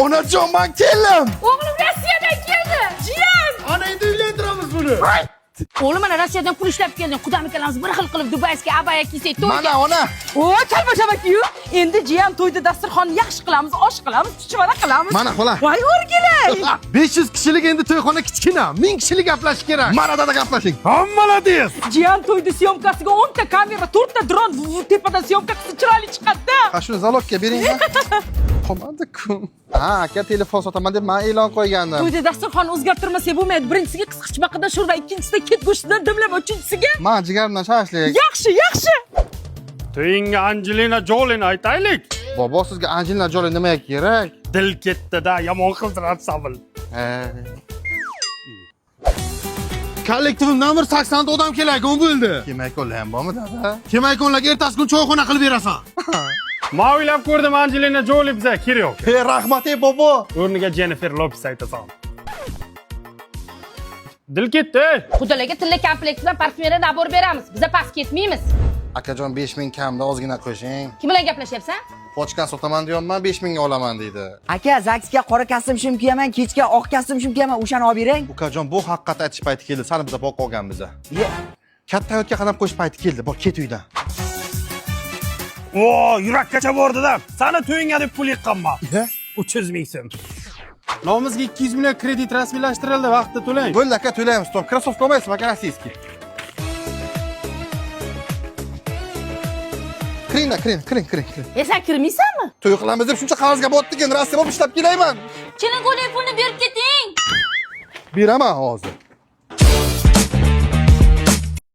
Onajon, men keldim. O'g'lim Rossiyadan keldi. Jiyan. Ana endi uylantiramiz buni. O'g'lim mana Rossiyadan pul ishlab keldim. Qudam ikkalamiz bir xil qilib Dubayga abaya kiysak to'yga. Mana ona. O, chalma-chamaku. Endi jiyan to'yda dasturxonni yaxshi qilamiz, osh qilamiz, chuchvara qilamiz. Mana xola. Voy o'rgilay. 500 kishilik endi to'yxona kichkina. 1000 kishilik gaplash kerak. Maradada gaplashing. Hammaladiz. Jiyan to'yda syomkasiga 10 ta kamera, 4 ta dron tepadan syomka qilsa chiroyli chiqadi-da. Ha shuni zalogga bering. Qolmadi-ku. Ha, aka telefon sotaman deb men e'lon qo'ygandim. To'yda dasturxonni o'zgartirmasak bo'lmaydi. Birinchisiga qisqichbaqadan sho'rva, ikkinchisida kit go'shtidan dimlab, uchinchisiga Men jigardan shashlik. yaxshi, yaxshi. To'yingga Angelina Jolini aytaylik. Bobo sizga Angelina Jolie nima kerak? Dil ketdi-da, yomon qildiradi bil. Kollektivim nomer 80 ta odam kerak, u bo'ldi. Kemaykonlar ham bormi dada? Kemaykonlarga ertasi kun choyxona qilib berasan. Men o'ylab ko'rdim Angelina Jolie bizga kerak yo'q. Hey, rahmat ey bobo. O'rniga Jennifer Lopez aytasan. Dil ketdi. Xudolarga tilla komplekt bilan parfyumeriya nabor beramiz. Biz past ketmaymiz. Akajon 5000 kamda ozgina qo'shing. Kim bilan gaplashyapsan? Pochkan sotaman deyapman, 5000 ga olaman deydi. Aka, zaksga qora kostyum shim kiyaman, kechga oq kostyum shim kiyaman, o'shani olib bering. Ukajon, bu haqiqat aytish payti keldi. Seni biza boq olganmiz. Katta hayotga qadam qo'yish payti keldi. Bor, ket uydan. O, yurakkacha bordi-da. Sani to'yingga deb pul yiqqanman. 300 ming so'm. Nomimizga 200 million kredit rasmiylashtirildi, vaqtida to'lang. Bo'ldi aka, to'laymiz. Top, krossovka olmaysizmi aka, rossiyskiy? Kiring. Sen kirmaysanmi? To'y qilamiz deb shuncha qarzga botdik, endi Rossiya bo'lib ishlab kelayman. Kelin qo'lay pulni berib keting. Beraman hozir.